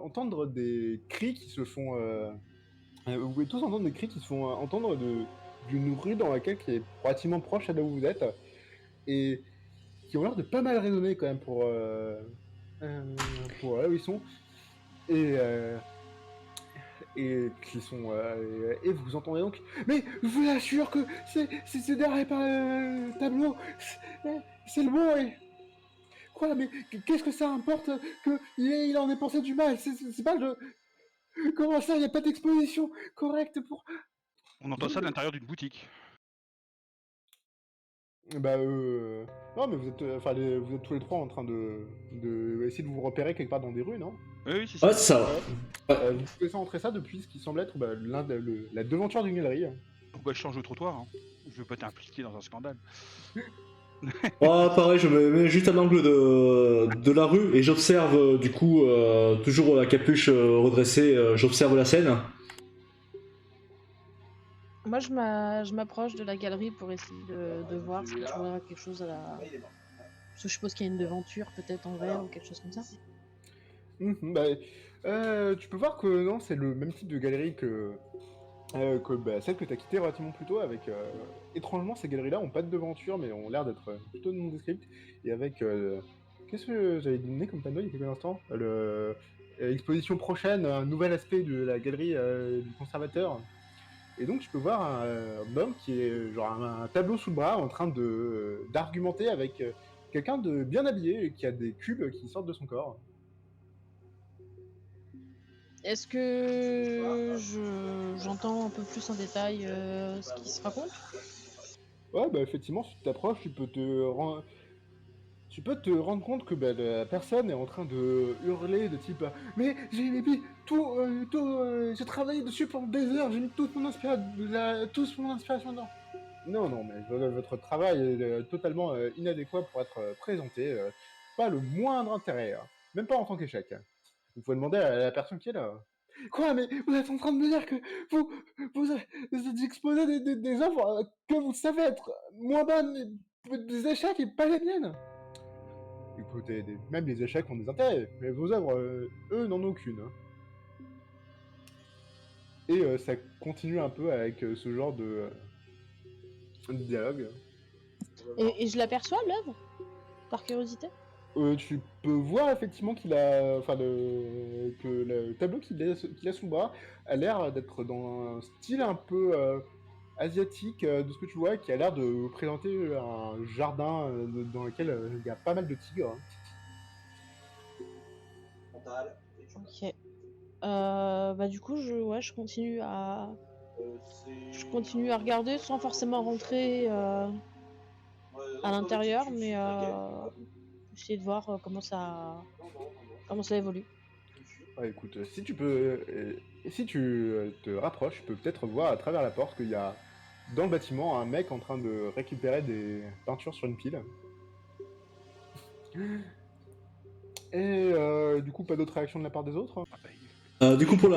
entendre des cris qui se font... vous pouvez tous entendre des cris qui se font entendre d'une rue dans laquelle qui est relativement proche à là où vous êtes, et qui ont l'air de pas mal résonner quand même pour là où ils sont, et, euh, et qui sont... et vous entendez donc... Mais je vous assure que c'est derrière par le tableau, c'est le bon, et... Quoi, mais qu'est-ce que ça importe qu'il en ait pensé du mal? C'est pas le... Comment ça, il n'y a pas d'exposition correcte pour... On entend ça de l'intérieur d'une boutique. Bah, non, mais vous êtes, vous êtes tous les trois en train de essayer de vous repérer quelque part dans des rues, non? Oui, c'est Ouais, ça. c'est ça. Ouais. Vous pouvez faire entrer ça depuis ce qui semble être la devanture d'une galerie. Pourquoi je change de trottoir hein? Je veux pas t'impliquer dans un scandale. Ouais, pareil, je me mets juste à l'angle de la rue et j'observe, du coup, toujours la capuche redressée, j'observe la scène. Moi, je m'approche de la galerie pour essayer de voir si je vois quelque chose à la... Parce que je suppose qu'il y a une devanture, peut-être en verre ou quelque chose comme ça. Tu peux voir que non, c'est le même type de galerie que celle que tu as quittée relativement plus tôt, avec étrangement ces galeries-là ont pas de devanture mais ont l'air d'être plutôt nondescriptes, et avec qu'est-ce que j'avais donné comme panneau il y a quelques instants, exposition prochaine, un nouvel aspect de la galerie du conservateur. Et donc tu peux voir un homme qui est genre un tableau sous le bras en train de d'argumenter avec quelqu'un de bien habillé et qui a des cubes qui sortent de son corps. Est-ce que j'entends un peu plus en détail ce qui se raconte? Ouais, bah effectivement, si tu t'approches, tu peux te rendre compte que la personne est en train de hurler de type mais j'ai mis j'ai travaillé dessus pendant des heures, j'ai mis toute mon inspiration dedans. Non, non, mais votre travail est totalement inadéquat pour être présenté. Pas le moindre intérêt, hein. Même pas en tant qu'échec. Vous pouvez demander à la personne qui est là. Quoi, mais vous êtes en train de me dire que vous, vous êtes exposé des œuvres que vous savez être moins bonnes, des échecs et pas les miennes. Écoutez, même les échecs ont des intérêts, mais vos œuvres, eux, n'en ont aucune, hein. Et ça continue un peu avec ce genre de dialogue. Et je l'aperçois, l'œuvre? Par curiosité? Tu peux voir effectivement que le tableau qu'il a sous le bras a l'air d'être dans un style un peu asiatique, de ce que tu vois, qui a l'air de présenter un jardin dans lequel il y a pas mal de tigres. Ok. Bah du coup, je continue à regarder sans forcément rentrer à l'intérieur, mais essayer de voir comment ça évolue. Ouais, écoute, si tu te rapproches, tu peux peut-être voir à travers la porte qu'il y a dans le bâtiment un mec en train de récupérer des peintures sur une pile. Et du coup, pas d'autres réactions de la part des autres? Du coup, pour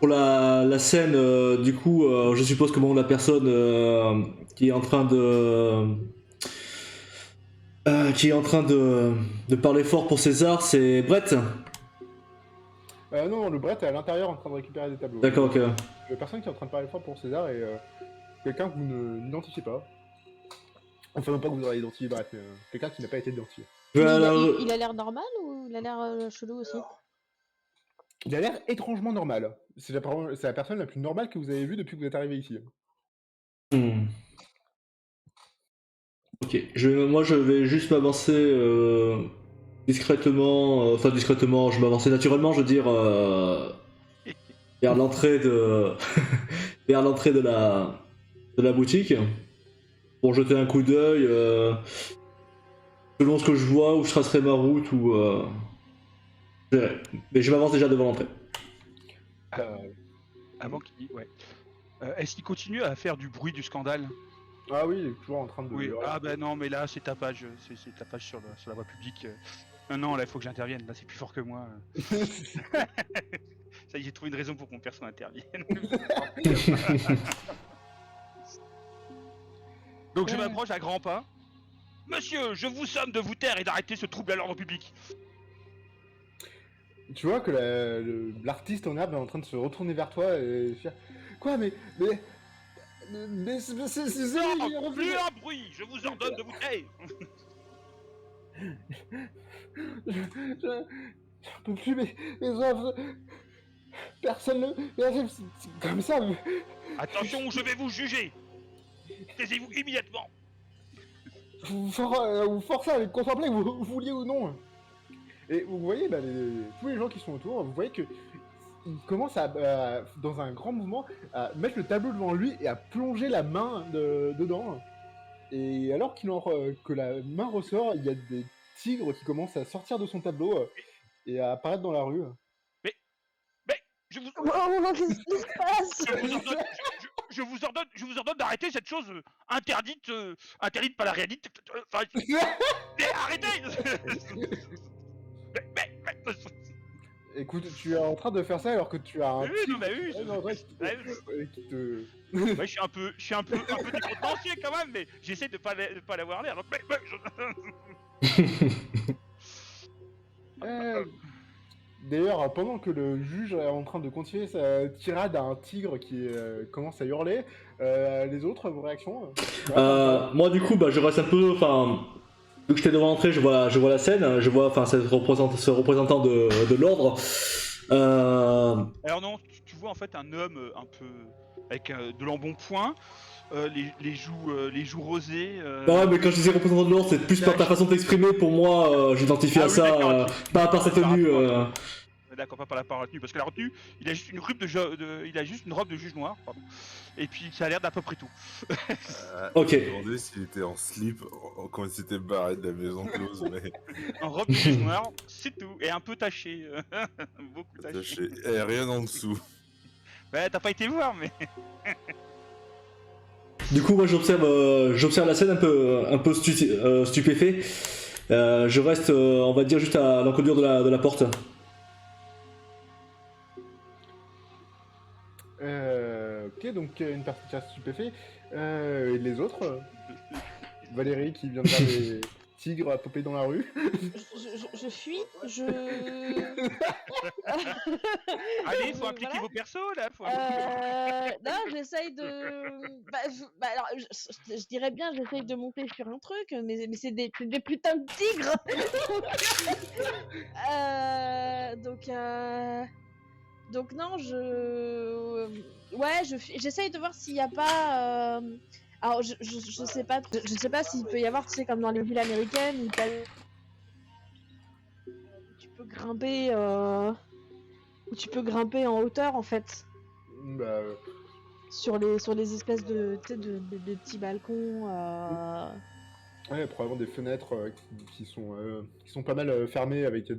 la scène, du coup, je suppose que bon, la personne qui est en train de parler fort pour César, c'est Brett. Non, le Brett est à l'intérieur en train de récupérer des tableaux. D'accord, ok. La personne qui est en train de parler fort pour César est quelqu'un que vous n'identifiez pas. Enfin, non pas que vous aurez identifié, bref, quelqu'un qui n'a pas été identifié. Je vais Mais à la- il a l'air normal ou il a l'air chelou aussi? Il a l'air étrangement normal. C'est la personne la plus normale que vous avez vue depuis que vous êtes arrivé ici. Hmm. Ok, moi je vais juste m'avancer discrètement, enfin discrètement, je m'avancer naturellement, je veux dire, vers l'entrée de, vers l'entrée de la boutique, pour jeter un coup d'œil, selon ce que je vois, où je tracerai ma route, ou... je verrai. Mais je m'avance déjà devant l'entrée. Avant qu'il... Ouais. Est-ce qu'il continue à faire du bruit du scandale? Ah oui, il est toujours en train de... Oui. Ah bah non, mais là c'est tapage, c'est tapage sur la voie publique. Non, là il faut que j'intervienne, là c'est plus fort que moi. Ça y est, j'ai trouvé une raison pour que mon perso intervienne. Donc je m'approche à grands pas. Monsieur, je vous somme de vous taire et d'arrêter ce trouble à l'ordre public. tu vois que l'artiste en herbe est en train de se retourner vers toi et faire quoi mais c'est ça, il est Non, revenu. plus un bruit, je vous ordonne de vous taire. J'en peux plus, mes œuvres. Personne ne. C'est comme ça. Attention, je vais vous juger. Taisez-vous immédiatement. Vous forcez à les contempler, que vous vouliez ou non. Et vous voyez, tous les gens qui sont autour, vous voyez que il commence dans un grand mouvement, à mettre le tableau devant lui et à plonger la main dedans. Et alors que la main ressort, il y a des tigres qui commencent à sortir de son tableau et à apparaître dans la rue. Mais, je vous, Oh, qu'est-ce qui se passe? je vous ordonne d'arrêter cette chose interdite par la réalité. Enfin, mais arrêtez. mais, Écoute, tu es en train de faire ça alors que tu as un oui, non, tigre mais oui, en vrai qui te... ouais, je suis un peu décontenancier quand même, mais j'essaie de pas l'avoir l'air. Donc, D'ailleurs, pendant que le juge est en train de continuer sa tirade à un tigre qui commence à hurler, les autres, vos réactions Moi du coup je reste un peu, enfin vu que j'étais devant l'entrée, je vois la scène, je vois enfin ce représentant de l'ordre. Alors non, tu vois en fait un homme un peu avec de l'embonpoint, les joues rosées. Ouais, mais quand je disais représentant de l'ordre, c'est plus par ta façon de t'exprimer, pour moi j'identifie à oui, ça, d'accord, pas par sa tenue. D'accord, pas par la retenue, parce que la retenue, il a juste une robe de juge noir, pardon. Et puis ça a l'air d'à peu près tout. Ok. Je me demandais s'il était en slip quand il s'était barré de la maison close, mais En robe de juge noir, c'est tout, et un peu taché, beaucoup taché. et rien en dessous. Bah t'as pas été voir, mais. Du coup moi j'observe la scène un peu stupéfait. Je reste on va dire juste à l'encodure de la porte. Ok, donc une personne qui reste stupéfait. Et les autres Valérie qui vient de voir les tigres à popper dans la rue. Je fuis, Allez, faut impliquer voilà. vos persos là. Non, j'essaye de. Alors, je dirais bien, j'essaye de monter sur un truc, mais c'est des putains de tigres. Donc non, ouais, j'essaye de voir s'il n'y a pas. Alors, je sais pas, je sais pas s'il peut y avoir, tu sais, comme dans les villes américaines, où tu peux grimper, où tu peux grimper en hauteur en fait. Bah, Sur les espèces de petits balcons. ouais, probablement des fenêtres qui sont pas mal fermées avec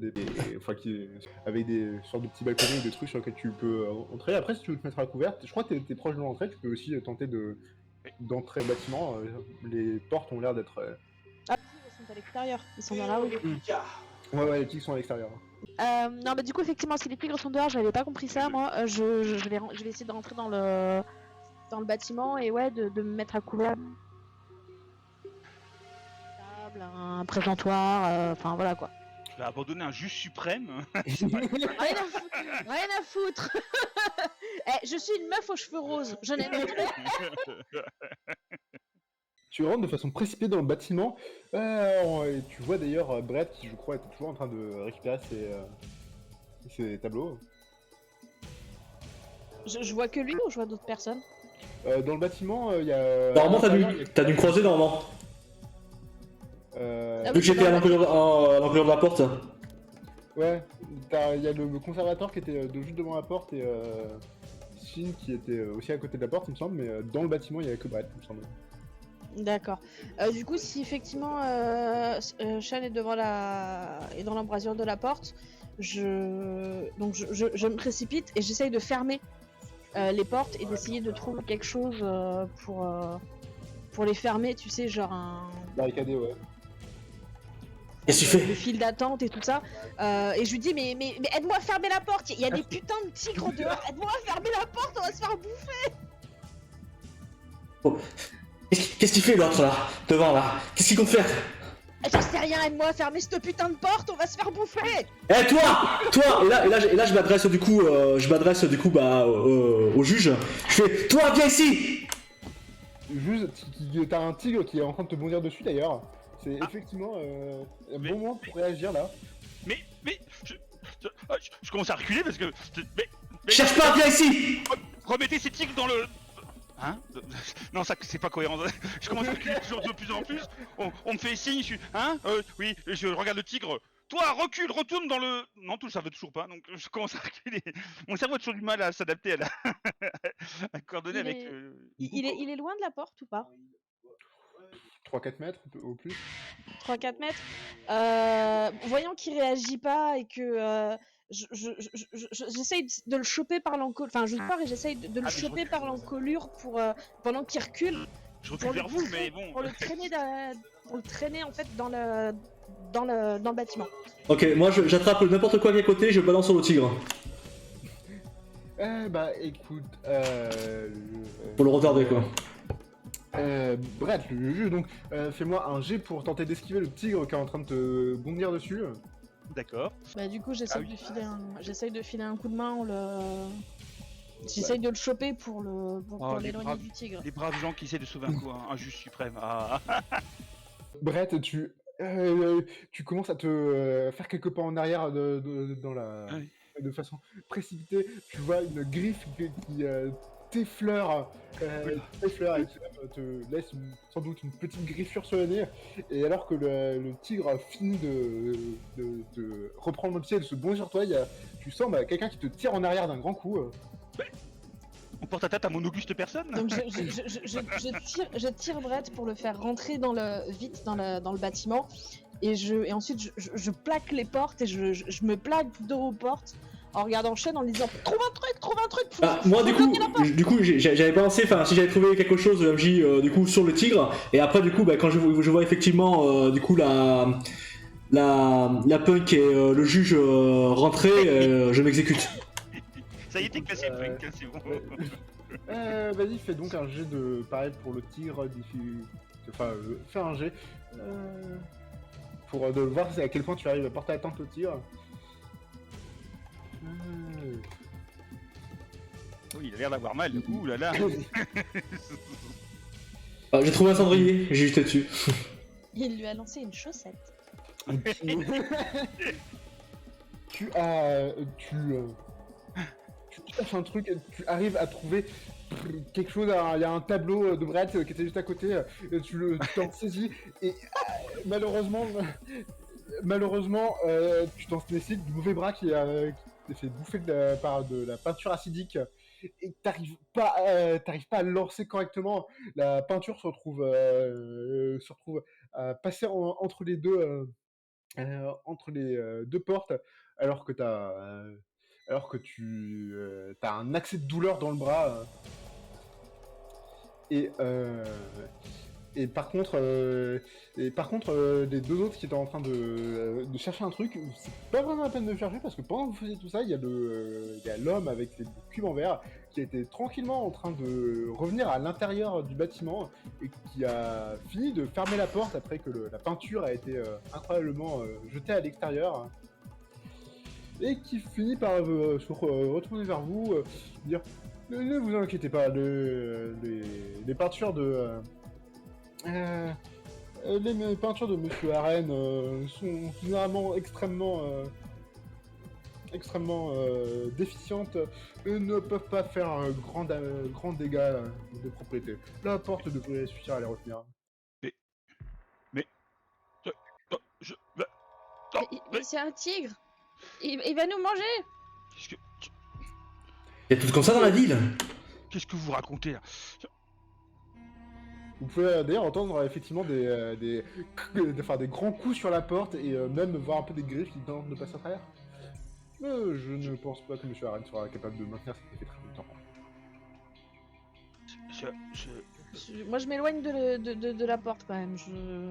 avec des sortes de petits balcons ou des trucs sur lesquels tu peux entrer. Après, si tu veux te mettre à couvert, je crois que t'es proche de l'entrée, tu peux aussi tenter d'entrer au bâtiment. Les portes ont l'air d'être... Ah, ils sont à l'extérieur, ils sont dans la rue. Ouais, les tigres sont à l'extérieur. Non, mais du coup, effectivement, si les tigres sont dehors, j'avais pas compris ça, moi. Je vais essayer de rentrer dans le bâtiment et ouais, de me mettre à couvert. Un présentoir, enfin voilà quoi. Tu vas abandonner un juge suprême. Rien à foutre. Je suis une meuf aux cheveux roses, je n'aime pas. Tu rentres de façon précipitée dans le bâtiment, et tu vois d'ailleurs Brett qui, je crois, était toujours en train de récupérer ses tableaux. Je vois que lui ou je vois d'autres personnes? Dans le bâtiment, il y a... Normalement t'as dû me croiser normalement. Vu que j'étais à l'encodure de la porte. Ouais, il y a le conservateur qui était juste devant la porte et Shin qui était aussi à côté de la porte, il me semble, mais dans le bâtiment, il n'y avait que Brett, il me semble. D'accord. Du coup, si effectivement Sean est dans l'embrasure de la porte, je me précipite et j'essaye de fermer les portes et d'essayer de trouver quelque chose pour les fermer, tu sais, genre un... Barricadé, ouais. Qu'est-ce que tu fais? Le fil d'attente et tout ça. Et je lui dis, mais aide-moi à fermer la porte, il y a des putains de tigres dehors, aide-moi à fermer la porte, on va se faire bouffer. Oh. Qu'est-ce qu'il fait l'autre là? Devant là? Qu'est-ce qu'il compte faire? J'en sais rien, aide-moi à fermer cette putain de porte, on va se faire bouffer. Eh toi, et là je m'adresse du coup, au juge. Je fais, toi viens ici. Juste, t'as un tigre qui est en train de te bondir dessus d'ailleurs. C'est effectivement un Mais- bon moment pour réagir là. Mais, je commence à reculer parce que. Mais, Cherche pas, viens ici. remettez ces tigres dans le. Hein? Non, ça c'est pas cohérent. Je commence à reculer toujours de plus en plus. On me fait signe, je suis. Hein? Oui, je regarde le tigre. Toi, recule, retourne dans le. Non, tout ça veut toujours pas. Donc je commence à reculer. Mon cerveau a toujours du mal à s'adapter à la. à coordonner Il avec. est- Il est loin de la porte ou pas? 3-4 mètres au plus. 3-4 mètres. Voyant qu'il réagit pas et que j'essaye de le choper par l'encolure. Enfin, je pars et j'essaye de le Ah, mais je choper recule. par l'encolure pour pendant qu'il recule. Je recule vers vous, mais bon. Pour le traîner en fait dans le bâtiment. Ok, moi j'attrape n'importe quoi qui est à côté, je balance sur le tigre. Bah écoute, Pour le retarder quoi. Brett, le juge, donc fais-moi un jet pour tenter d'esquiver le tigre qui est en train de te bondir dessus. D'accord. Bah du coup j'essaye Ah oui. de filer un coup de main. J'essaye de le choper pour les l'éloigner braves- du tigre. Les braves gens qui essaient de sauver un coup, un juge suprême. Ah. Brett, tu commences à te faire quelques pas en arrière dans la... Ah oui. de façon précipitée. Tu vois une griffe qui t'effleure et te laisse sans doute une petite griffure sur le nez. Et alors que le tigre finit de reprendre le pied et de se bondir sur toi, tu sens quelqu'un qui te tire en arrière d'un grand coup. On porte tête à mon auguste personne. Donc je tire Brett pour le faire rentrer vite dans le bâtiment et ensuite je plaque les portes et je me plaque dos aux portes en regardant Sean en lui disant trouve un truc. Moi du coup j'avais pensé, enfin si j'avais trouvé quelque chose de MJ du coup sur le tigre, et après du coup quand je vois effectivement du coup la punk et le juge rentrer, je m'exécute. Ça y est, t'es cassé, Punk, c'est bon. Vas-y, fais donc un jet de pareil pour le tigre. Enfin, fais un jet pour de voir à quel point tu arrives à porter atteinte au tigre. Oui, il a l'air d'avoir mal. Ouh là là. J'ai trouvé un cendrier, j'ai jeté dessus. Il lui a lancé une chaussette. Tu cherches un truc, tu arrives à trouver quelque chose, il y a un tableau de Brett qui était juste à côté, et tu t'en saisis, et malheureusement, tu t'en saisis du mauvais bras qui t'est fait bouffer par de la peinture acidique, et t'arrives pas à le lancer correctement. La peinture se retrouve passer entre les deux portes, alors que tu as un accès de douleur dans le bras. Et par contre, les deux autres qui étaient en train de chercher un truc, c'est pas vraiment la peine de chercher parce que pendant que vous faisiez tout ça, il y a l'homme avec les cubes en verre qui était tranquillement en train de revenir à l'intérieur du bâtiment et qui a fini de fermer la porte après que la peinture a été incroyablement jetée à l'extérieur. Et qui finit par se retourner vers vous, dire ne vous inquiétez pas, les peintures les peintures de Monsieur Arène sont généralement extrêmement déficientes et ne peuvent pas faire un grand dégâts de propriété. La porte devrait suffire à les retenir. Mais c'est un tigre. Il va nous manger. Y'a tout comme ça dans la ville. Qu'est-ce que vous racontez là? Vous pouvez d'ailleurs entendre effectivement des grands coups sur la porte et même voir un peu des griffes qui tentent de passer à travers. Je ne pense pas que M. Arène sera capable de maintenir cet effet très longtemps. Moi je m'éloigne de la porte quand même.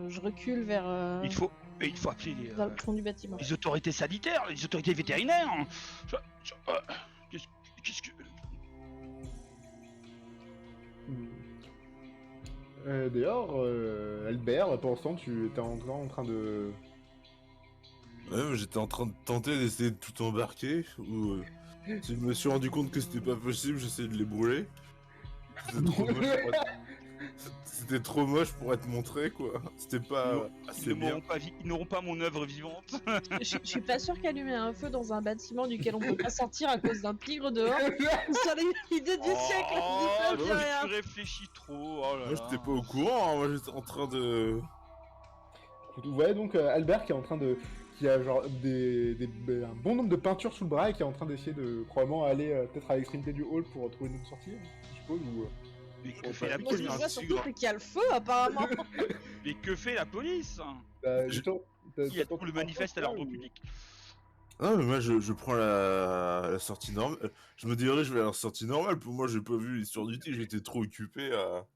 Je recule vers. Il faut appeler Dans le fond du bâtiment. les autorités sanitaires, les autorités vétérinaires. Qu'est-ce que... D'ailleurs, Albert, pendant ce temps, tu étais en train de... Ouais, mais j'étais en train de tenter d'essayer de tout embarquer, ou si je me suis rendu compte que c'était pas possible, j'essayais de les brûler. C'était trop moche pour être montré, quoi. C'était pas assez bien. Ils n'auront pas mon œuvre vivante. Je suis pas sûr qu'allumer un feu dans un bâtiment duquel on peut pas sortir à cause d'un tigre dehors, ce soit l'idée du siècle. Oh, Je dis pas, dis rien. tu réfléchis trop. Oh là Moi, là. j'étais pas au courant, hein. Moi, j'étais en train de... Vous voyez donc Albert qui est en train de... qui a genre un bon nombre de peintures sous le bras et qui est en train d'essayer de probablement aller peut-être à l'extrémité du hall pour trouver une autre sortie, je suppose, ou... Mais que fait la Moi, ce que je police? vois surtout, c'est qu'il y a le feu, apparemment. Mais que fait la police? Il Il y a tout le manifeste à l'ordre public. Ah, mais moi, je prends la sortie normale. Je me dirige vers la sortie normale. Pour moi, j'ai pas vu l'histoire du tigre, j'étais trop occupé à...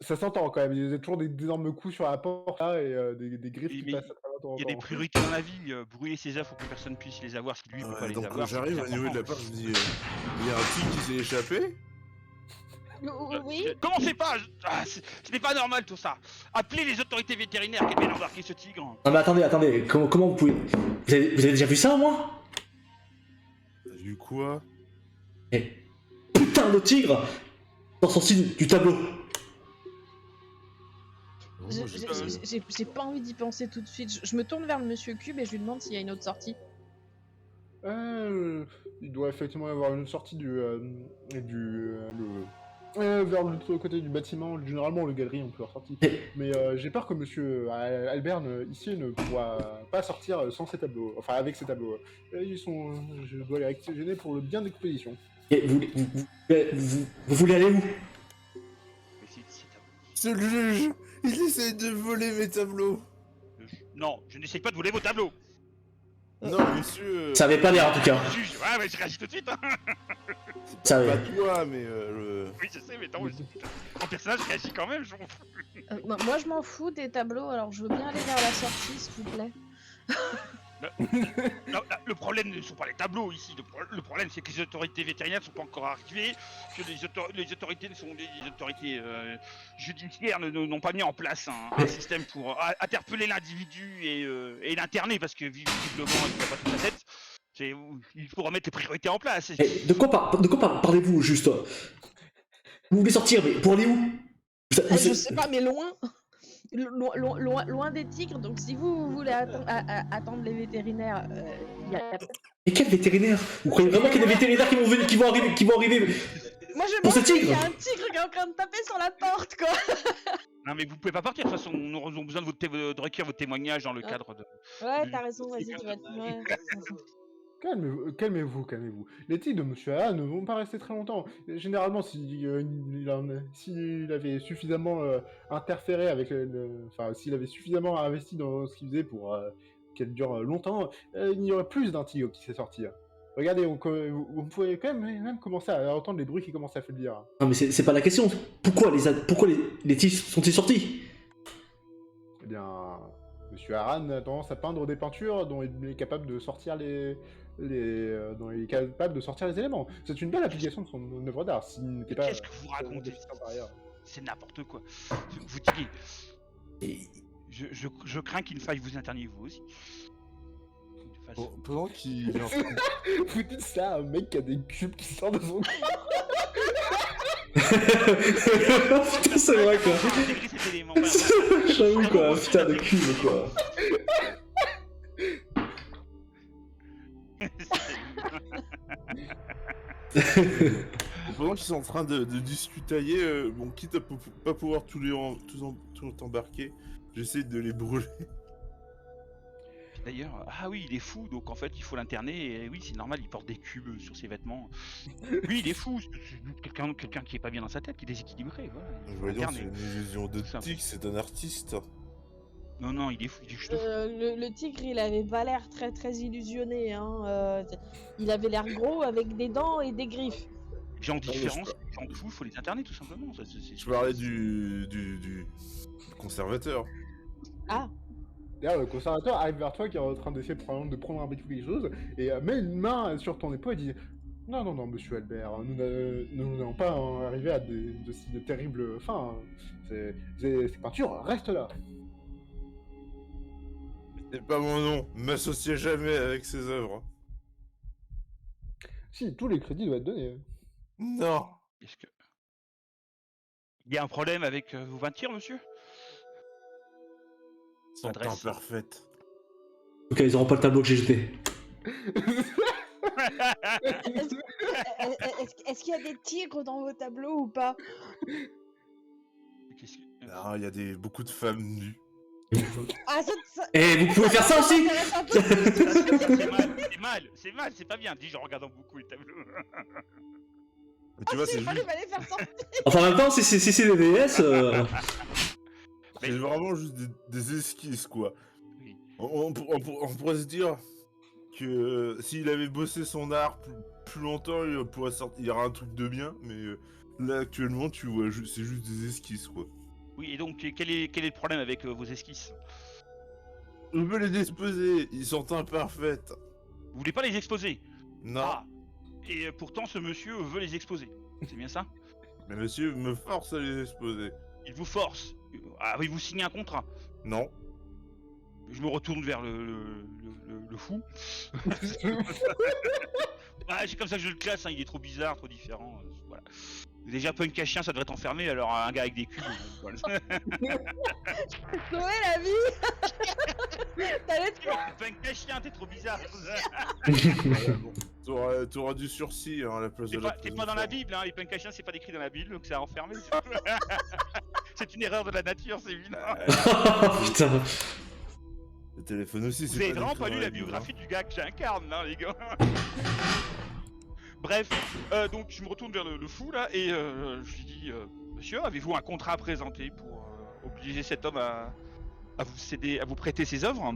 Ça s'entend quand même, il y a toujours des énormes coups sur la porte là et des griffes qui Mais passent à travers ton Il y a des priorités dans la vie. Brûler ses œufs pour que personne puisse les avoir si lui peut pas les donc avoir. c'est j'arrive très au niveau de la important. porte, je me dis... Il y a un tigre qui s'est échappé. Oui. Commencez pas! Ce n'est pas normal tout ça! Appelez les autorités vétérinaires qui viennent embarquer ce tigre! Non mais attendez, comment vous pouvez... Vous avez déjà vu ça, moi? T'as vu quoi? Eh, putain de tigre sort sorti du tableau. J'ai pas envie d'y penser tout de suite. Je me tourne vers le monsieur Cube et je lui demande s'il y a une autre sortie. Il doit effectivement y avoir une sortie vers l'autre côté du bâtiment. Généralement, le galerie, on peut leur sortir. Mais j'ai peur que monsieur Albert ici ne pourra pas sortir sans ses tableaux. Enfin, avec ses tableaux. Je dois les réquisitionner pour le bien d'exposition. Et vous voulez aller où? Mais C'est le juge. Il essaye de voler mes tableaux. Non, je n'essaye pas de voler vos tableaux! Non, monsieur... Ça avait pas l'air en tout cas. Juge, ouais, mais je réagis tout de suite! Hein. Ça Pas avait... toi, mais le... Oui, je sais, mais attends, en personnage, je réagis quand même, je m'en fous. Moi, je m'en fous des tableaux, alors je veux bien aller vers la sortie, s'il vous plaît. Non, le problème ne sont pas les tableaux ici, le problème c'est que les autorités vétérinaires ne sont pas encore arrivées, que les autorités judiciaires n'ont pas mis en place un système pour interpeller l'individu et l'interner, parce que visiblement il n'a pas toute la tête. Il faut remettre les priorités en place. Eh, de quoi parlez-vous, juste? Vous voulez sortir, mais pour aller où? Je sais pas, mais loin. Loin des tigres, donc si vous voulez attendre les vétérinaires, y a... Mais quel vétérinaire? Vous croyez vraiment qu'il y a des vétérinaires qui vont arriver? Moi je Pour pense ce qu'il y tigre a un tigre qui est en train de taper sur la porte, quoi. Non mais vous pouvez pas partir, de toute façon, nous aurons besoin de recueillir votre témoignage dans le cadre de... Ouais, t'as raison, vas-y, tu vas... Ouais. Calmez-vous. Les tigres de Monsieur A ne vont pas rester très longtemps. Généralement, s'il avait suffisamment interféré avec enfin, s'il avait suffisamment investi dans ce qu'il faisait pour qu'elle dure longtemps, il n'y aurait plus d'un tigre qui sait sortir. Regardez, vous pouvez quand même commencer à entendre les bruits qui commencent à faiblir. Non mais c'est pas la question. Pourquoi les tigres sont-ils sortis? Eh bien, Monsieur Aran a tendance à peindre des peintures dont il est capable de sortir dont il est capable de sortir les éléments. C'est une belle application de son œuvre d'art. S'il n'était pas... Qu'est-ce que vous racontez? par ailleurs. C'est n'importe quoi. Vous dites... Et- Je crains qu'il faille vous interner vous aussi. Bon, pendant qu'il est en train de... Vous dites ça à un mec qui a des cubes qui sortent de son... Putain, c'est vrai quoi. J'avoue quoi, putain de cul quoi. Pendant qu'ils sont en train de discutailler, bon, quitte à pas pouvoir tout embarquer, j'essaie de les brûler. D'ailleurs, ah oui, il est fou, donc en fait il faut l'interner, et oui c'est normal, il porte des cubes sur ses vêtements. Oui, il est fou, c'est quelqu'un qui est pas bien dans sa tête, qui est déséquilibré, voilà. il faut Voyons, c'est l'interner. une illusion de Tout tic, c'est un artiste. Non, il est fou, il est juste fou. Le tigre, il avait pas l'air très illusionné, hein. Il avait l'air gros avec des dents et des griffes. Les gens différents, les gens fous, il faut les interner tout simplement. Je parlais du conservateur. Ah, D'ailleurs, le conservateur arrive vers toi qui est en train d'essayer probablement de prendre un peu quelque chose et met une main sur ton épaule et dit Non, non, non, monsieur Albert, nous n'allons pas arriver à de terribles fins. Ces peintures restent là. C'est pas mon nom. M'associez jamais avec ses œuvres. Si, tous les crédits doivent être donnés. Non. Est-ce que... Il y a un problème avec vos peintures, monsieur? Sont Adresse. imparfaites. Ok, ils auront pas le tableau que j'ai jeté. Est-ce qu'il y a des tigres dans vos tableaux ou pas? Qu'est-ce que... Non, il y a beaucoup de femmes nues. Ah, ça, Et vous pouvez faire ça aussi. C'est mal, c'est pas bien. Dis, je regarde beaucoup les tableaux. Mais tu vois, c'est il juste, fallait faire ça. Enfin, en même temps, si c'est des DS, c'est vraiment juste des esquisses, quoi. Oui. On pourrait se dire que s'il avait bossé son art plus longtemps, il y aura un truc de bien, mais là, actuellement, tu vois, c'est juste des esquisses, quoi. Oui, et donc, quel est le problème avec vos esquisses? Je veux les disposer, ils sont imparfaites. Vous voulez pas les exposer? Non, Ah. Et pourtant, ce monsieur veut les exposer. C'est bien ça? mais monsieur me force à les exposer. Il vous force. Ah oui, vous signez un contrat. Non. Je me retourne vers le fou. Ah, c'est comme ça que je le classe, hein, il est trop bizarre, trop différent. Voilà. Déjà, punk à chien, ça devrait être enfermé, alors un gars avec des cubes. Voilà. Sauver la vie. T'allais te faire. Punk à chien, t'es trop bizarre. T'auras du sursis hein, à la place de la T'es pas dans la Bible, hein, les punk à chiens, c'est pas décrit dans la Bible, donc c'est à enfermer. C'est une erreur de la nature, c'est évident. putain. Le téléphone aussi, Vous c'est avez pas vraiment décrit pas dans lu la la Bible, biographie du gars que j'incarne, là, les gars. Bref, donc je me retourne vers le fou là et je lui dis monsieur, avez-vous un contrat à présenter pour obliger cet homme à vous céder, à vous prêter ses œuvres?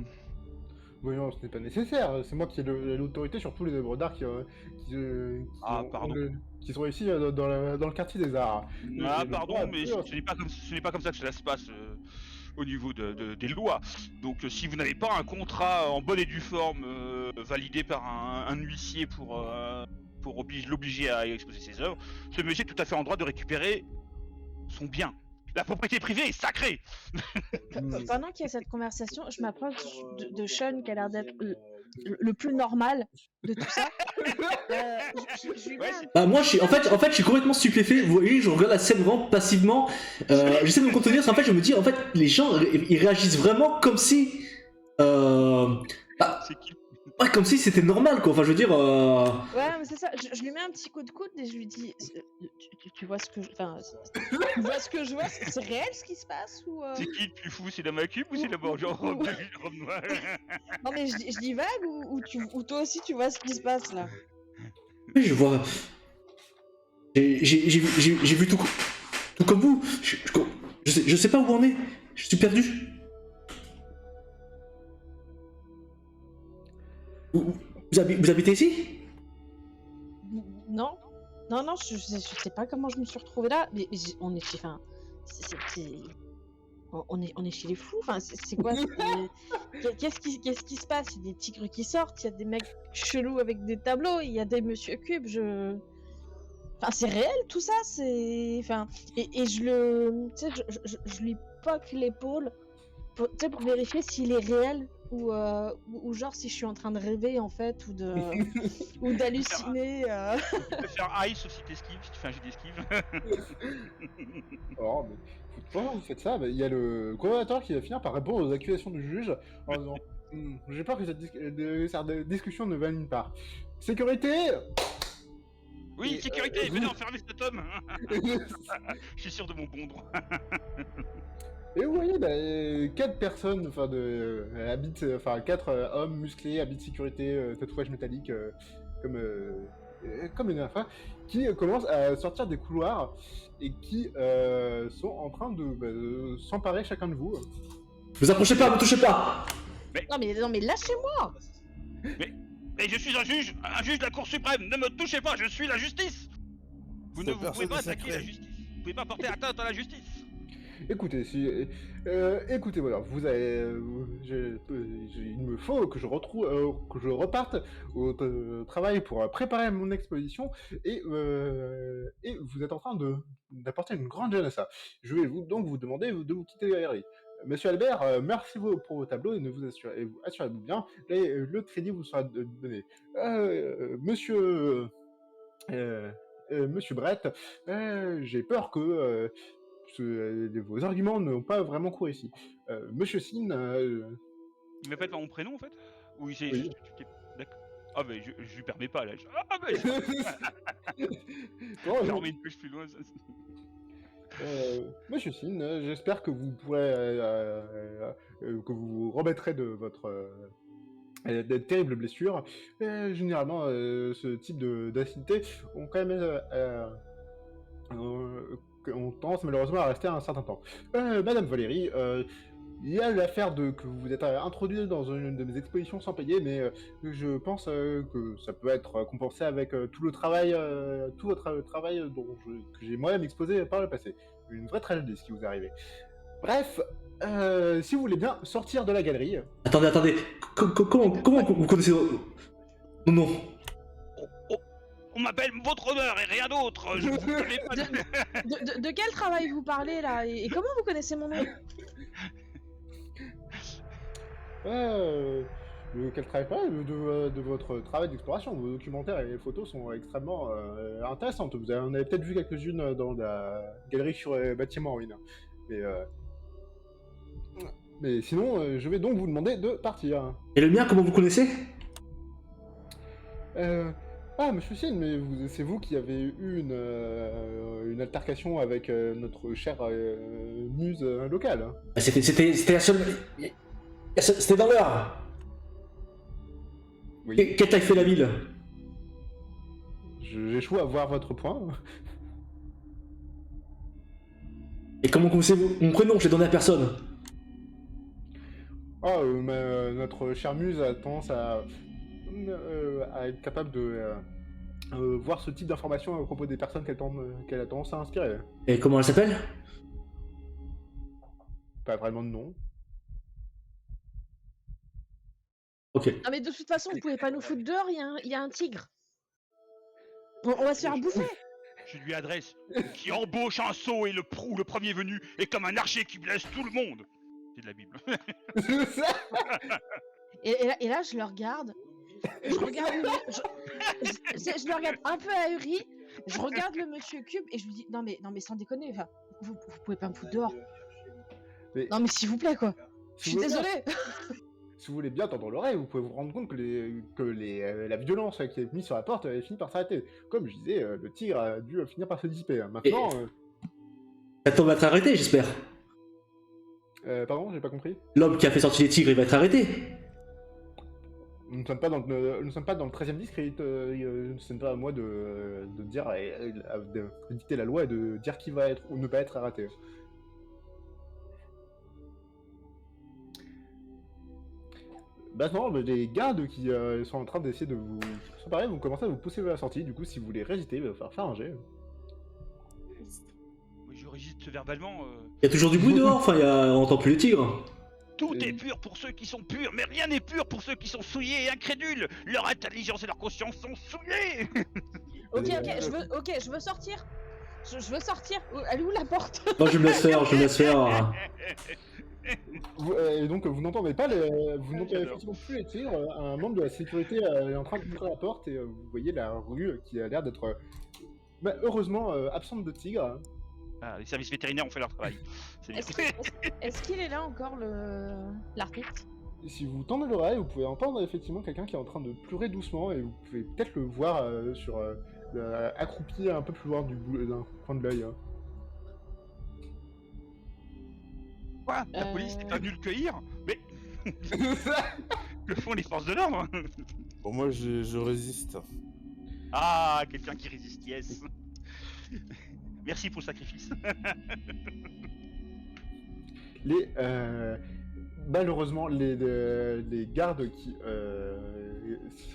Oui, non, ce n'est pas nécessaire. C'est moi qui ai l'autorité sur tous les œuvres d'art qui sont ici dans le quartier des arts. Ah le pardon, droit, mais bien sûr. ce n'est pas comme ça que cela se passe au niveau des lois. Donc si vous n'avez pas un contrat en bonne et due forme validé par un huissier pour l'obliger à exposer ses œuvres, ce monsieur est tout à fait en droit de récupérer son bien. La propriété privée est sacrée. Pendant qu'il y a cette conversation, je m'approche de Sean qui a l'air d'être le plus normal de tout ça. Je lui mets un- Bah moi en fait je suis complètement stupéfait. Vous voyez, je regarde la scène vraiment passivement. J'essaie de me contenir, parce qu'en fait je me dis en fait les gens ils réagissent vraiment comme si C'est qui? ouais, comme si c'était normal quoi. Enfin je veux dire Ouais, mais c'est ça. Je lui mets un petit coup de coude et je lui dis tu vois ce que je... Enfin, tu vois ce que je vois? C'est réel ce qui se passe ou C'est qui le plus fou? C'est la Macube ou c'est la Borgia en robe noire? Non mais je dis vague ou toi aussi tu vois ce qui se passe là? oui, je vois. J'ai vu tout comme vous. Je sais pas où on est. Je suis perdu. Vous habitez ici? Non, je sais pas comment je me suis retrouvée là, mais on est chez, enfin, on est chez les fous, enfin, c'est quoi? Qu'est-ce qui se passe? Il y a des tigres qui sortent, il y a des mecs chelous avec des tableaux, il y a des Monsieur Cube, enfin, c'est réel tout ça, c'est, enfin, et je le, tu sais, je lui poque l'épaule, tu sais, pour vérifier s'il est réel. Ou genre si je suis en train de rêver en fait ou d'halluciner. Tu peux faire ice si t'esquives, si tu fais un jet d'esquive. Oh, mais pendant que vous faites ça, il y a le coordinateur qui va finir par répondre aux accusations du juge en disant j'ai peur que cette discussion ne va nulle part. Sécurité. Oui, sécurité, venez enfermer cet homme. Je suis sûr de mon bon droit. Et vous voyez, 4 personnes, quatre hommes musclés, habits de sécurité, tatouages métalliques, comme une dernière fois, qui commencent à sortir des couloirs et qui sont en train de s'emparer chacun de vous. Vous approchez pas, vous touchez pas. Non mais lâchez-moi. Mais je suis un juge de la Cour suprême. Ne me touchez pas, je suis la justice. Vous ne pouvez pas attaquer la justice. Vous pouvez pas porter atteinte à la justice. Écoutez, écoutez, voilà, vous avez, il me faut que je retrouve, que je reparte au travail pour préparer mon exposition, et vous êtes en train d'apporter une grande gêne à ça. Je vais donc vous demander de vous quitter la galerie. Monsieur Albert, merci pour vos tableaux et assurez-vous bien, le crédit vous sera donné. Monsieur, euh, Monsieur Brett, j'ai peur que vos arguments n'ont pas vraiment cours ici. Monsieur Sin, Il m'appelle par mon prénom en fait? Ou c'est oui. juste. D'accord. Ah, mais je lui permets pas là. Ah, bah, Bon, j'en remets une pêche plus loin. Monsieur Sin, j'espère que vous pourrez, que vous remettrez de votre de terribles blessures. Généralement, ce type d'acidité ont quand même ont tendance malheureusement à rester un certain temps. Madame Valérie, il y a l'affaire que vous êtes introduite dans une de mes expositions sans payer, mais je pense que ça peut être compensé avec tout votre travail que j'ai moi-même exposé par le passé. Une vraie tragédie ce qui vous est arrivé. Bref, si vous voulez bien sortir de la galerie. Attendez. Comment vous connaissez... Non. On m'appelle votre honneur et rien d'autre. Je vous connais pas. De quel travail vous parlez là et comment vous connaissez mon nom? Quel travail pas de votre travail d'exploration. Vos documentaires et les photos sont extrêmement intéressantes. Vous en avez peut-être vu quelques-unes dans la galerie sur les bâtiments en ruine. Mais sinon, je vais donc vous demander de partir. Et le mien, comment vous connaissez? Ah, monsieur Sin, mais c'est vous qui avez eu une altercation avec notre chère muse locale. Hein. C'était la seule... C'était dans l'heure. Oui. Quelle taille fait la ville? J'échoue à voir votre point. Et comment vous savez mon prénom? Je l'ai donné à personne. Ah, notre chère muse a tendance à être capable de voir ce type d'informations à propos des personnes qu'elle a tendance à inspirer. Et comment elle s'appelle? Pas vraiment de nom. Ok. Non mais de toute façon, vous pouvez pas nous foutre dehors, il y a un tigre. On va se faire bouffer. Je lui adresse. Qui embauche un sot et le premier venu est comme un archer qui blesse tout le monde. C'est de la Bible. Et là, je le regarde. Je regarde je le regarde un peu ahuri. Je regarde le monsieur Cube et je lui dis non mais sans déconner, enfin, vous pouvez pas me foutre dehors. Mais... Non mais s'il vous plaît quoi. Je suis désolée. Si vous voulez bien tendre l'oreille, vous pouvez vous rendre compte que la violence qui est mise sur la porte elle finit par s'arrêter. Comme je disais, le tigre a dû finir par se dissiper. Maintenant... Cet homme va être arrêté, j'espère. Pardon, j'ai pas compris. L'homme qui a fait sortir les tigres, il va être arrêté. Nous ne sommes pas dans le 13e district. Ce n'est pas à moi de dire, de dicter la loi et de dire qui va être ou ne pas être arrêté. Maintenant, les gardes qui sont en train d'essayer de vous s'emparer vont commencer à vous pousser vers la sortie. Du coup, si vous voulez résister, il va falloir faire un jet. Oui, je résiste verbalement. Il y a toujours du bruit dehors, enfin, on entend plus les tigres. Tout est pur pour ceux qui sont purs, mais rien n'est pur pour ceux qui sont souillés et incrédules. Leur intelligence et leur conscience sont souillées. Ok, je veux sortir. Je veux sortir. Elle est où la porte? Non, je me laisse faire. Et donc vous n'entendez pas vous n'entendez effectivement plus les tirs. Un membre de la sécurité est en train d'ouvrir la porte et vous voyez la rue qui a l'air d'être heureusement absente de tigres. Ah, les services vétérinaires ont fait leur travail. Est-ce qu'il est là encore l'artiste? Si vous tendez l'oreille, vous pouvez entendre effectivement quelqu'un qui est en train de pleurer doucement et vous pouvez peut-être le voir accroupi un peu plus loin d'un coin de l'œil. Hein. Quoi? La police n'est pas venue le cueillir? Mais que font les forces de l'ordre? Bon, moi, je résiste. Ah, quelqu'un qui résiste, yes. Merci pour le sacrifice. Malheureusement, les gardes qui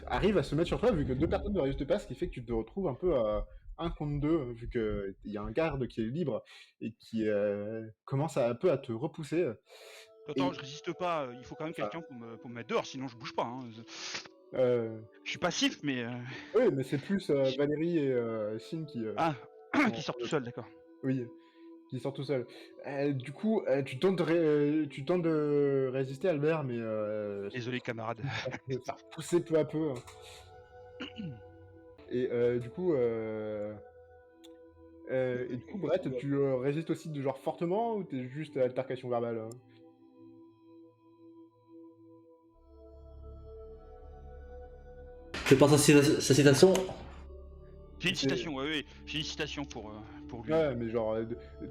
arrivent à se mettre sur toi, vu que deux personnes ne résistent pas, ce qui fait que tu te retrouves un peu 1 contre 2, vu qu'il y a un garde qui est libre et qui commence un peu à te repousser. Attends, Et- je résiste pas, il faut quand même quelqu'un pour me mettre dehors, sinon je bouge pas. Hein. Euh, Je suis passif, mais. oui, mais c'est plus Valérie et Shin qui, Ah, sont- qui sort tout seul, d'accord. oui, qui sortent tout seul. Du coup, tu tentes de résister, Albert, mais Désolé, camarade. ça repoussait peu à peu. Et du coup, Brett, tu résistes aussi de genre fortement ou t'es juste à altercation verbale hein? Fais pas sa citation. J'ai une C'est- citation, ouais, j'ai une citation pour lui. Ouais, mais genre,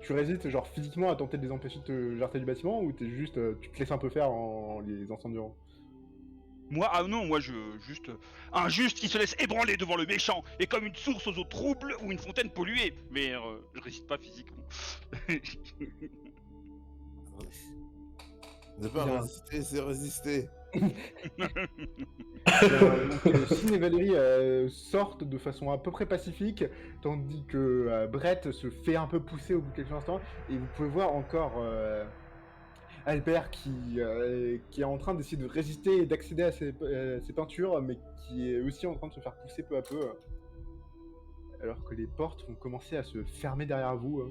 tu résistes genre physiquement à tenter de les empêcher de te jeter du bâtiment ou t'es juste, tu te laisses un peu faire en les incendiant? Moi, ah non, moi un juste qui se laisse ébranler devant le méchant est comme une source aux eaux troubles ou une fontaine polluée. Mais je résiste pas physiquement. Ne pas Bien. résister, c'est résister. Shin et Valérie sortent de façon à peu près pacifique, tandis que Brett se fait un peu pousser au bout de quelques instants, et vous pouvez voir encore Albert qui est en train d'essayer de résister et d'accéder à ses peintures, mais qui est aussi en train de se faire pousser peu à peu, alors que les portes vont commencer à se fermer derrière vous.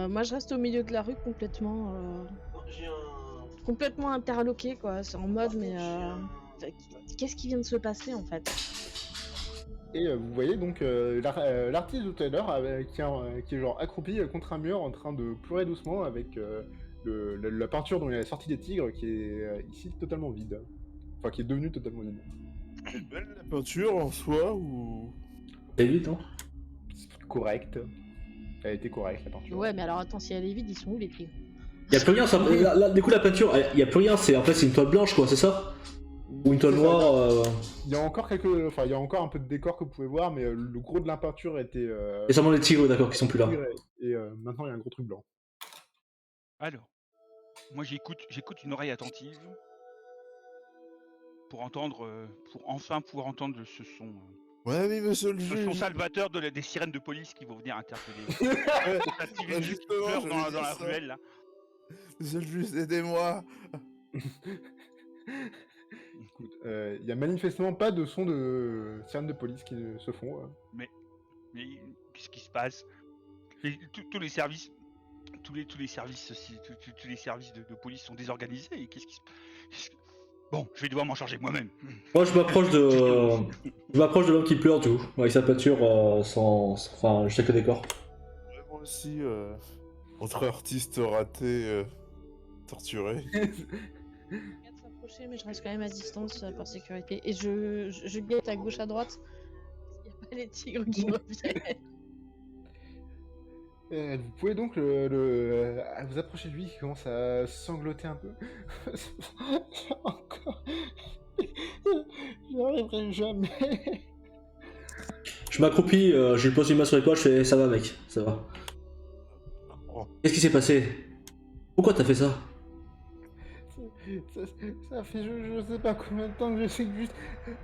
Moi, je reste au milieu de la rue complètement, complètement interloqué, quoi. C'est en mode, mais qu'est-ce qui vient de se passer en fait? Et vous voyez donc l'artiste de tout à l'heure qui est genre accroupi contre un mur en train de pleurer doucement avec la peinture dont il a sorti des tigres qui est ici totalement vide. Enfin, qui est devenue totalement vide. C'est belle la peinture en soi ou. C'est vite, hein. C'est correct. Elle a été correcte la peinture. Ouais, mais alors attends, si elle est vide, ils sont où les tigres? Y a plus rien, ça. Là, du coup, la peinture, y a plus rien. En fait, c'est une toile blanche, quoi, c'est ça? Ou une toile C'est ça. noire. Il y a encore il y a encore un peu de décor que vous pouvez voir, mais le gros de la peinture était. Et seulement les tigres, d'accord, qui sont plus là. Et maintenant il y a un gros truc blanc. Alors, moi j'écoute une oreille attentive pour enfin pouvoir entendre ce son. Mon ami, monsieur le Ce son juge. salvateur des sirènes de police qui vont venir interpeller. Ouais, Activer bah, le justement, fleur j'allais dans dire la ça. ruelle là. Monsieur le juge, aidez-moi. Écoute, il y a manifestement pas de son de sirènes de police qui se font. Mais qu'est-ce qui se passe? Tous les services, tous les services, tous les services de police sont désorganisés. Et Bon, je vais devoir m'en charger moi-même. Moi, je m'approche de l'homme qui pleure, du coup, avec sa peinture enfin, juste avec le décor. Moi aussi, entre artistes ratés, torturés. Je regarde s'approcher, mais je reste quand même à distance par sécurité. Et je guette à gauche, à droite. Il n'y a pas les tigres qui reviennent. Vous pouvez donc vous approcher de lui qui commence à sangloter un peu. Encore. J'y arriverai jamais. Je m'accroupis, je lui pose une main sur l'épaule, je fais ça va, mec, ça va. Oh. Qu'est-ce qui s'est passé? Pourquoi t'as fait ça? Ça fait je sais pas combien de temps que j'essaie de juste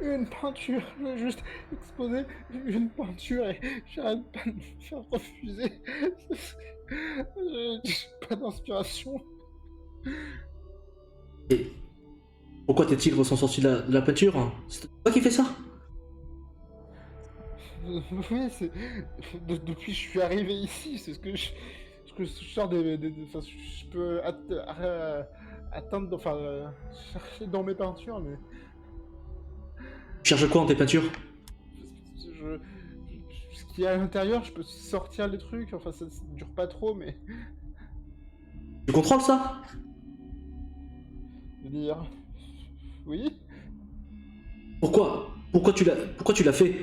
une peinture. Je veux juste exposer une peinture et j'arrête pas de me faire refuser. J'ai pas d'inspiration. Et pourquoi tes tigres sont sortis de la peinture? C'est toi qui fais ça? Oui, c'est depuis que je suis arrivé ici, c'est ce que je sors enfin, je peux atteindre, enfin, chercher dans mes peintures, mais Tu cherches quoi dans tes peintures? ce qu'il y a à l'intérieur, je peux sortir les trucs, enfin, ça dure pas trop, mais Tu contrôles ça? je veux dire, oui. Pourquoi tu l'as fait?